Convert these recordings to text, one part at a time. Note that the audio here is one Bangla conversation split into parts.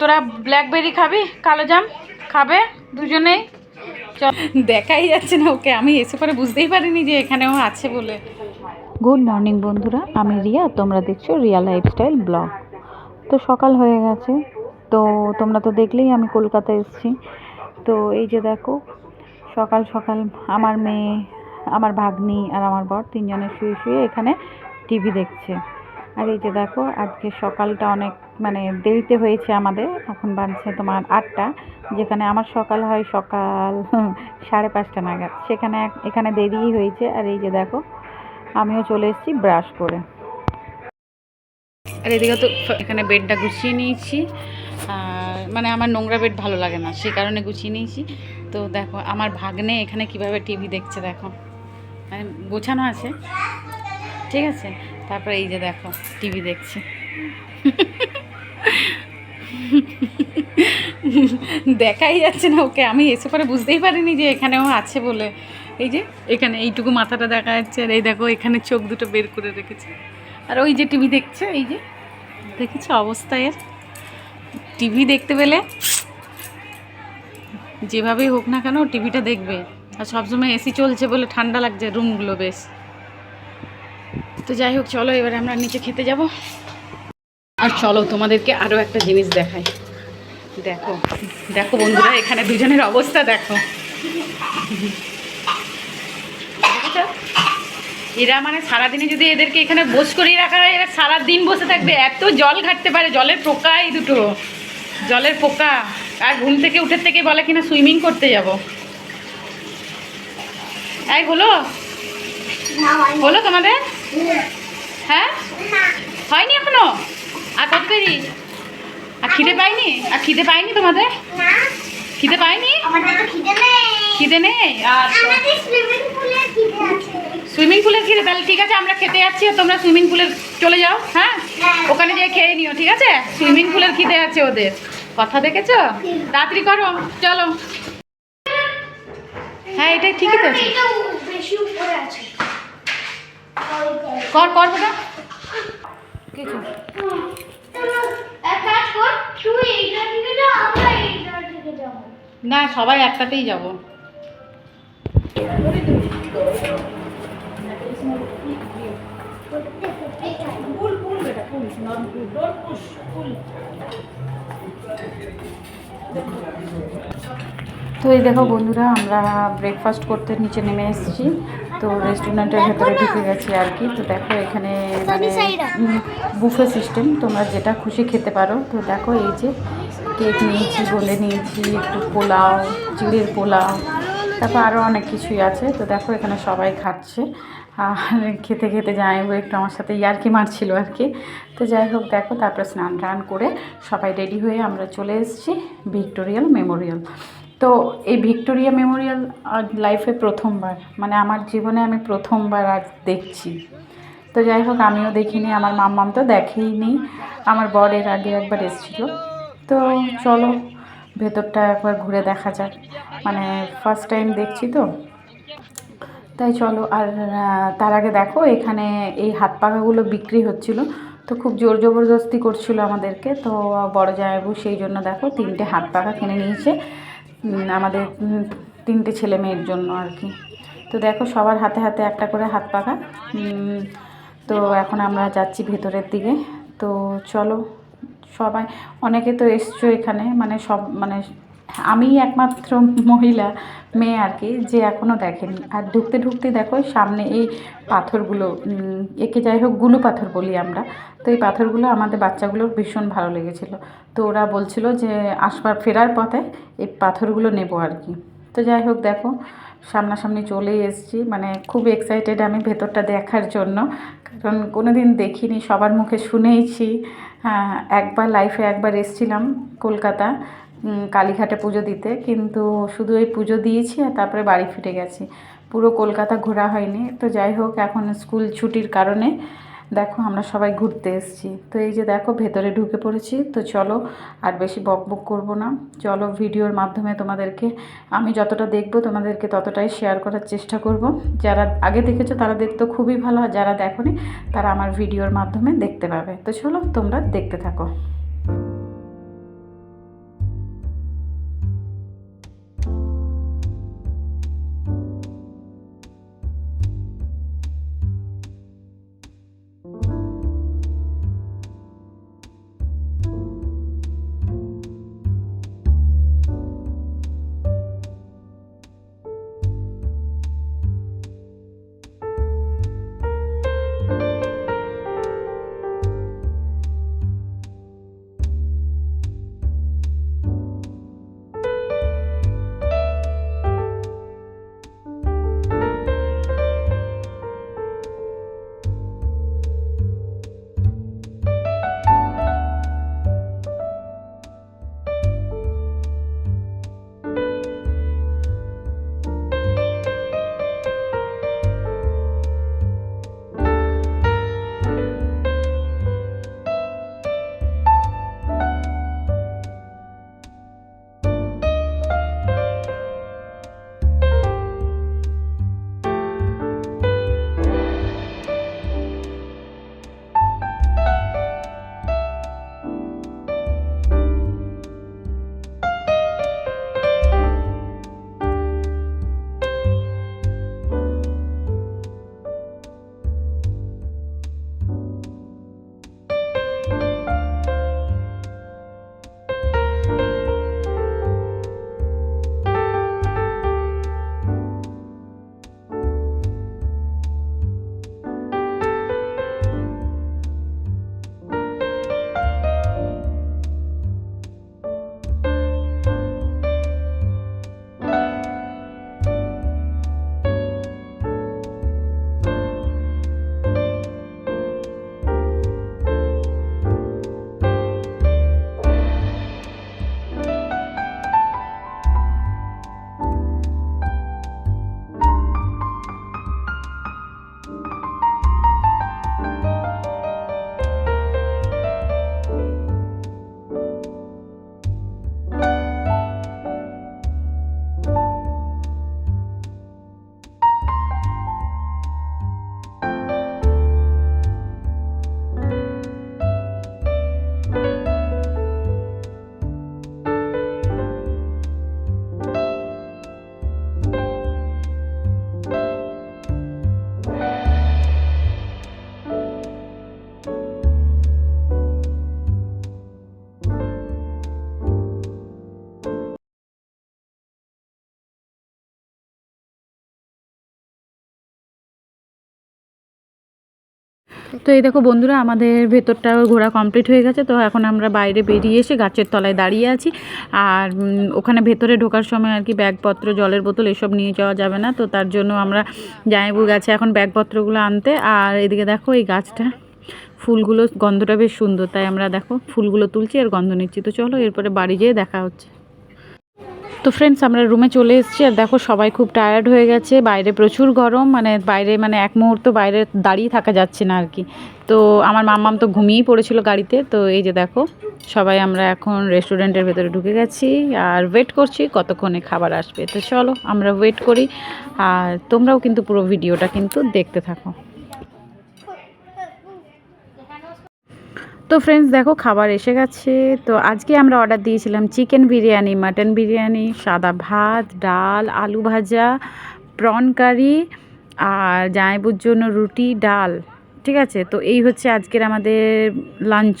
তোরা ব্ল্যাকবেরি খাবি, কালো জাম খাবে দুজনেই? দেখাই যাচ্ছে না ওকে, আমি এসে পরে বুঝতেই পারিনি যে এখানেও আছে বলে। গুড মর্নিং বন্ধুরা, আমি রিয়া, তোমরা দেখছো রিয়া লাইফস্টাইল ব্লগ। তো সকাল হয়ে গেছে, তো তোমরা তো দেখলেই আমি কলকাতা এসেছি। তো এই যে দেখো, সকাল সকাল আমার মেয়ে, আমার ভাগ্নি আর আমার বর তিনজনে শুয়ে শুয়ে এখানে টিভি দেখছে। আর এই যে দেখো, আজকে সকালটা অনেক মানে দেরিতে হয়েছে আমাদের। এখন বাজছে তোমার 8টা, যেখানে আমার সকাল হয় সকাল 5:30 নাগাদ, সেখানে এখানে দেরিই হয়েছে। আর এই যে দেখো, আমিও চলে এসেছি ব্রাশ করে। আর এদিকে তো এখানে বেডটা গুছিয়ে নিয়েছি, আর মানে আমার নোংরা বেড ভালো লাগে না, সেই কারণে গুছিয়ে নিয়েছি। তো দেখো আমার ভাগ্নে এখানে কিভাবে টিভি দেখছে, দেখো মানে গোছানো আছে, ঠিক আছে। তারপরে এই যে দেখো টিভি দেখছে। দেখাই যাচ্ছে না ওকে, আমি এসে পরে বুঝতেই পারিনি যে এখানেও আছে বলে। এই যে এখানে এইটুকু মাথাটা দেখা যাচ্ছে, আর এই দেখো এখানে চোখ দুটো বের করে রেখেছে। আর ওই যে টিভি দেখছে, এই যে দেখেছো অবস্থা এর। টিভি দেখতে পেলে যেভাবেই হোক না কেন টিভিটা দেখবে। আর সবসময় এসি চলছে বলে ঠান্ডা লাগছে রুমগুলো বেশ। তো যাই হোক, চলো এবারে আমরা নিচে খেতে যাব। আর চলো তোমাদেরকে আরও একটা জিনিস দেখাই। দেখো দেখো বন্ধুরা, এখানে দুজনের অবস্থা দেখো। দেখেছো? এরা মানে সারাদিনে যদি এদেরকে এখানে বস করিয়ে রাখা হয়, এরা সারাদিন বসে থাকবে। এত জল ঘাটতে পারে, জলের পোকা এই দুটো, জলের পোকা। আর ঘুম থেকে উঠে থেকে বলে কিনা সুইমিং করতে যাব। এই হলো হলো তোমাদের? হ্যাঁ, হয়নি এখনো? আর কত দেরি? আর খিদে পাইনি? আর খিদে পাইনি তোমাদের? খিদে পাইনি? খিদে নেই? সুইমিং পুলের খিদে? তাহলে ঠিক আছে, আমরা খেতে যাচ্ছি, তোমরা সুইমিং পুলে চলে যাও। হ্যাঁ, ওখানে যেয়ে খেয়ে নিও, ঠিক আছে? সুইমিং পুলের খিদে আছে ওদের, কথা দেখেছো? তাড়াতাড়ি করো, চলো। হ্যাঁ, এটাই ঠিকই তো আছে। কর কর বেটা, কিছু না, সবাই একটাতেই যাব। তো এই দেখো বন্ধুরা, আমরা ব্রেকফাস্ট করতে নিচে নেমে এসেছি। তো রেস্টুরেন্টের ভেতরে ঢুকে গেছি আর কি। তো দেখো এখানে মানে বুফে সিস্টেম, তোমরা যেটা খুশি খেতে পারো। তো দেখো এই যে কেক নিয়েছি, বলে নিয়েছি, একটু পোলাও, চিড়ের পোলাও, তারপর আরও অনেক কিছুই আছে। তো দেখো এখানে সবাই খাচ্ছে, আর খেতে খেতে যাইবো একটু আমার সাথে ইয়ার্কি মারছিল আর কি। তো যাই হোক দেখো, তারপরে স্নান টান করে সবাই রেডি হয়ে আমরা চলে এসেছি ভিক্টোরিয়া মেমোরিয়াল। তো এই ভিক্টোরিয়া মেমোরিয়াল লাইফে প্রথমবার, মানে আমার জীবনে আমি প্রথমবার আজ দেখছি। তো যাই হোক, আমিও দেখিনি, আমার মাম্মাম তো দেখেইনি, আমার বর এর আগে একবার এসেছিলো। তো চলো ভেতরটা একবার ঘুরে দেখা যাক, মানে ফার্স্ট টাইম দেখছি তো, তাই চলো। আর তার আগে দেখো এখানে এই হাত পাখাগুলো বিক্রি হচ্ছিল। তো খুব জোর জবরদস্তি করছিল আমাদেরকে। তো বড় জামাইবাবু সেই জন্য দেখো 3টে হাত পাখা কিনে নিয়েছে আমাদের 3টে ছেলে মেয়ের জন্য আর কি। তো দেখো সবার হাতে হাতে একটা করে হাত পাখা। তো এখন আমরা যাচ্ছি ভেতরের দিকে। তো চলো, সবাই, অনেকে তো এসছো এখানে, মানে সব, মানে আমি একমাত্র মহিলা মেয়ে আর কি যে এখনও দেখেনি। আর ঢুকতে ঢুকতে দেখো সামনে এই পাথরগুলো, একে যাই হোক গুলু পাথর বলি আমরা। তো এই পাথরগুলো আমাদের বাচ্চাগুলোর ভীষণ ভালো লেগেছিলো। তো ওরা বলছিল যে আসবার ফেরার পথে এই পাথরগুলো নেবো আর কি। তো যাই হোক দেখো, সামনাসামনি চলেই এসেছি, মানে খুব এক্সাইটেড আমি ভেতরটা দেখার জন্য, কারণ কোনো দিন দেখিনি, সবার মুখে শুনেইছি। হ্যাঁ, একবার লাইফে একবার এসেছিলাম কলকাতা কালীঘাটে পুজো দিতে, কিন্তু শুধু এই পুজো দিয়েছি আর তারপরে বাড়ি ফিরে গেছি, পুরো কলকাতা ঘোরা হয়নি। তো যাই হোক, এখন স্কুল ছুটির কারণে দেখো আমরা সবাই ঘুরতে এসেছি। তো এই যে দেখো ভেতরে ঢুকে পড়েছি। তো চলো আর বেশি বকবক করবো না, চলো ভিডিওর মাধ্যমে তোমাদেরকে আমি যতটা দেখবো তোমাদেরকে ততটাই শেয়ার করার চেষ্টা করব। যারা আগে দেখেছো তারা দেখতে খুবই ভালো, আর যারা দেখোনি তারা আমার ভিডিওর মাধ্যমে দেখতে পাবে। তো চলো তোমরা দেখতে থাকো। তো এই দেখো বন্ধুরা, আমাদের ভেতরটাও ঘোরা কমপ্লিট হয়ে গেছে। তো এখন আমরা বাইরে বেরিয়ে এসে গাছের তলায় দাঁড়িয়ে আছি। আর ওখানে ভেতরে ঢোকার সময় আর কি ব্যাগপত্র, জলের বোতল এসব নিয়ে যাওয়া যাবে না। তো তার জন্য আমরা জামাইবাবু গেছে এখন ব্যাগপত্রগুলো আনতে। আর এদিকে দেখো এই গাছটা, ফুলগুলো গন্ধটা বেশ সুন্দর, তাই আমরা দেখো ফুলগুলো তুলছি আর গন্ধ নিচ্ছি। তো চলো এরপরে বাড়ি যেয়ে দেখা হচ্ছে। তো ফ্রেন্ডস, আমরা রুমে চলে এসেছি। আর দেখো সবাই খুব টায়ার্ড হয়ে গেছে, বাইরে প্রচুর গরম, বাইরে এক মুহূর্ত বাইরে দাঁড়িয়ে থাকা যাচ্ছে না আর কি। তো আমার মাম্মাম তো ঘুমিয়েই পড়েছিল গাড়িতে। তো এই যে দেখো সবাই আমরা এখন রেস্টুরেন্টের ভেতরে ঢুকে গেছি আর ওয়েট করছি কতক্ষণে খাবার আসবে। তো চলো আমরা ওয়েট করি, আর তোমরাও কিন্তু পুরো ভিডিওটা কিন্তু দেখতে থাকো। তো ফ্রেন্ডস দেখো খাবার এসে গেছে। তো আজকে আমরা অর্ডার দিয়েছিলাম চিকেন বিরিয়ানি, মাটন বিরিয়ানি, সাদা ভাত, ডাল, আলু ভাজা, প্রন কারি আর জামাইবুর জন্য রুটি, ডাল। ঠিক আছে, তো এই হচ্ছে আজকের আমাদের লাঞ্চ।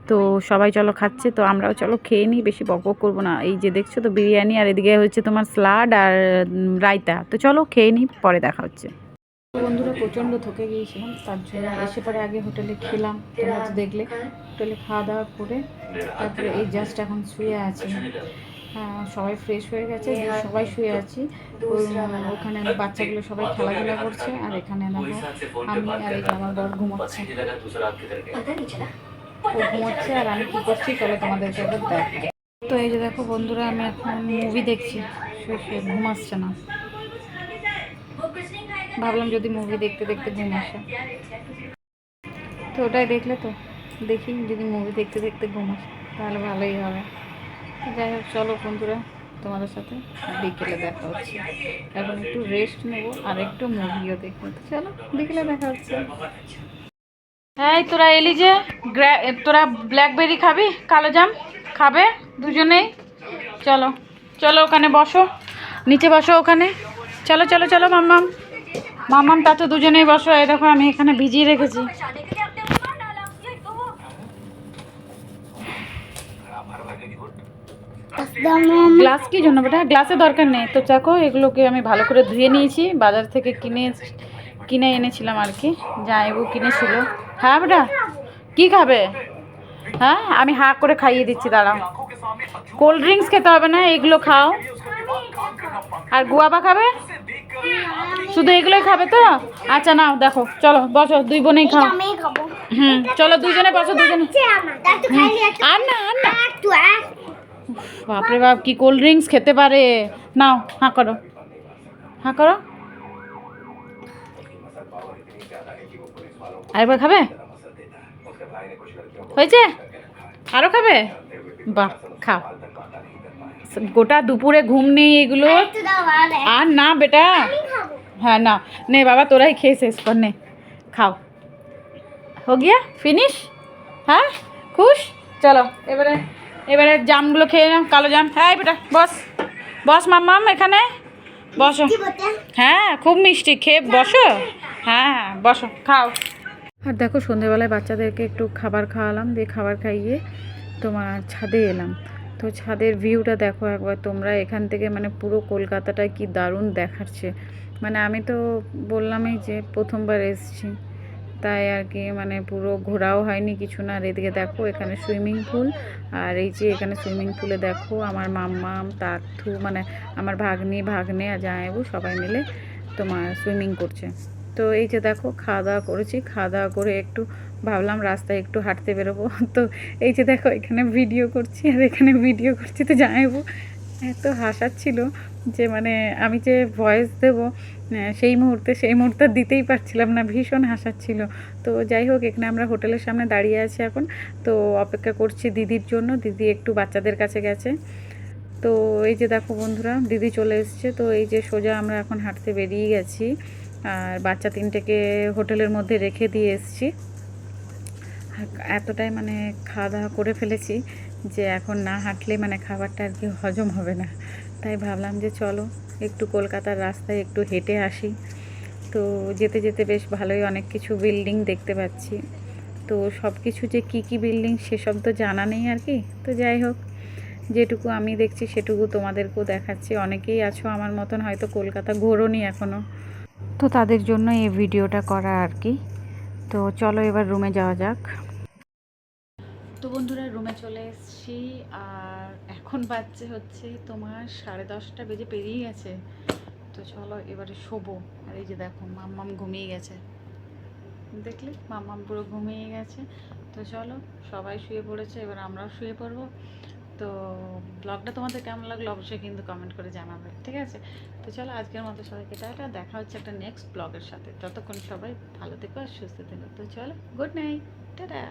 তো সবাই চলো খাচ্ছে, তো আমরাও চলো খেয়ে নিই, বেশি বকবক করবো না। এই যে দেখছো তো বিরিয়ানি, আর এদিকে হচ্ছে তোমার স্যালাড আর রায়তা। তো চলো খেয়ে নিই, পরে দেখা হচ্ছে। বন্ধুরা প্রচণ্ড থকে গিয়েছিলাম, তার জন্য এসে পরে আগে হোটেলে খেলাম। তোমরা তো দেখলে হোটেলে খাওয়া দাওয়া করে তারপরে এই জাস্ট এখন শুয়ে আছি। সবাই ফ্রেশ হয়ে গেছে, সবাই শুয়ে আছি। ওখানে বাচ্চাগুলো সবাই খেলাধুলা করছে, আর এখানে দেখো আমি আর এই যে আমার বর ঘুমাচ্ছে। ও ঘুমাচ্ছে আর আমি কী করছি চলো তোমাদেরকে একবার দেখাই। তো এই যে দেখো বন্ধুরা, আমি এখন মুভি দেখছি, শুয়ে শুয়ে, ঘুম আসছে না। ভাবলাম যদি মুভি দেখতে দেখতে ঘুম আসে, তো ওটাই দেখলে। তো দেখি যদি মুভি দেখতে দেখতে ঘুম আসে তাহলে ভালোই হবে। যাই হোক চলো বন্ধুরা, তোমাদের সাথে বিকেলে দেখা হচ্ছে। এখন একটু রেস্ট নেব আর একটু মুভিও দেখবো। তো চলো বিকেলে দেখা হচ্ছে। এই তোরা এলি যে, তোরা ব্ল্যাকবেরি খাবি, কালো জাম খাবে দুজনেই? চলো চলো ওখানে বসো, নিচে বসো ওখানে। চলো চলো চলো মাম্মাম, মাম্মাম তা তো দুজনেই বসো। এই দেখো আমি এখানে ভিজিয়ে রেখেছি। গ্লাস কি জন্য বেটা? গ্লাসের দরকার নেই। তো দেখো এগুলোকে আমি ভালো করে ধুয়ে নিয়েছি, বাজার থেকে কিনে এনেছিলাম আর কি, জামাইবাবু কিনেছিল। হ্যাঁ বেটা কি খাবে? হ্যাঁ আমি হাঁ করে খাইয়ে দিচ্ছি, দাঁড়াও। কোল্ড ড্রিঙ্কস খেতে হবে না, এগুলো খাও। আর গুয়াবা খাবে? শুধু এগুলোই খাবে তো? আচ্ছা নাও, দেখো চলো বসো, দুই বোনেই খাও। চলো দুজনে বসো, দুজনে। আর না আর না, বাপরে বাপ কি কোল্ড ড্রিঙ্কস খেতে পারে। নাও হাঁ করো, হাঁ করো। আরেকবার খাবে? হয়েছে? আরও খাবে? বাহ খাও। গোটা দুপুরে ঘুম নেই এগুলো। আর না বেটা, হ্যাঁ না নে বাবা, তোরাই খেয়ে শেষ কর, নে খাও। হো গিয়া ফিনিশ? হ্যাঁ খুশ? চলো এবারে এবারে জামগুলো খেয়ে নাও, কালো জাম। হ্যাঁ বেটা বস, বস মাম্মাম এখানে বসো। হ্যাঁ খুব মিষ্টি, খেয়ে বসো। হ্যাঁ বসো খাও। আর দেখো সন্ধেবেলায় বাচ্চাদেরকে একটু খাবার খাওয়ালাম, দিয়ে খাবার খাইয়ে তোমার ছাদে এলাম। তো ছাদের ভিউটা দেখো একবার তোমরা, এখান থেকে পুরো কলকাতাটা কি দারুণ দেখাচ্ছে। আমি তো বললামই যে প্রথমবার এসেছি, তাই আর কি পুরো ঘোরাও হয়নি কিছু না। আর এদিকে দেখো এখানে সুইমিং পুল, আর এই যে এখানে সুইমিং পুলে দেখো আমার মাম্মাম, তার্থু আমার ভাগ্নে আর জামাইবাবু সবাই মিলে তোমার সুইমিং করছে। তো এই যে দেখো খাওয়া দাওয়া করেছি, খাওয়া দাওয়া করে একটু ভাবলাম রাস্তায় একটু হাঁটতে বেরোবো। তো এই যে দেখো এখানে ভিডিও করছি, আর এখানে ভিডিও করছি। তো জামাইবাবু এত হাসাচ্ছিল যে আমি যে ভয়েস দেবো সেই মুহূর্তে দিতেই পারছিলাম না, ভীষণ হাসাচ্ছিল। তো যাই হোক এখানে আমরা হোটেলের সামনে দাঁড়িয়ে আছি এখন। তো অপেক্ষা করছি দিদির জন্য, দিদি একটু বাচ্চাদের কাছে গেছে। তো এই যে দেখো বন্ধুরা দিদি চলে এসছে। তো এই যে সোজা আমরা এখন হাঁটতে বেরিয়ে গেছি, আর বাচ্চা তিনটেকে হোটেলের মধ্যে রেখে দিয়ে এসছি। এতটাই খাওয়া দাওয়া করে ফেলেছি যে এখন না হাঁটলে খাবারটা আর কি হজম হবে না। তাই ভাবলাম যে চলো একটু কলকাতার রাস্তায় একটু হেঁটে আসি। তো যেতে যেতে বেশ ভালোই অনেক কিছু বিল্ডিং দেখতে পাচ্ছি। তো সব কিছু যে কী কী বিল্ডিং সেসব তো জানা নেই আর কি। তো যাই হোক যেটুকু আমি দেখছি সেটুকু তোমাদেরকেও দেখাচ্ছি। অনেকেই আছো আমার মতন হয়তো কলকাতা ঘোরোনি এখনও, তো তাদের জন্য এই ভিডিওটা করা আর কি। তো চলো এবার রুমে যাওয়া যাক। তো বন্ধুরা রুমে চলে এসেছি, আর এখন বাজছে হচ্ছে তোমার 10:30 বেজে পেরিয়ে গেছে। তো চলো এবারে শোবো। আর এই যে দেখো মাম্মাম ঘুমিয়ে গেছে, দেখলে মাম্মাম পুরো ঘুমিয়ে গেছে। তো চলো সবাই শুয়ে পড়েছে, এবার আমরাও শুয়ে পড়বো। তো ব্লগটা তোমাদের কেমন লাগলো অবশ্যই কিন্তু কমেন্ট করে জানাবে, ঠিক আছে? তো চলো আজকের মতো সবাইকে টাটা, দেখা হচ্ছে একটা নেক্সট ব্লগের সাথে। ততক্ষণ সবাই ভালো থেকো আর সুস্থ থেকো। তো চলো, গুড নাইট, টাটা।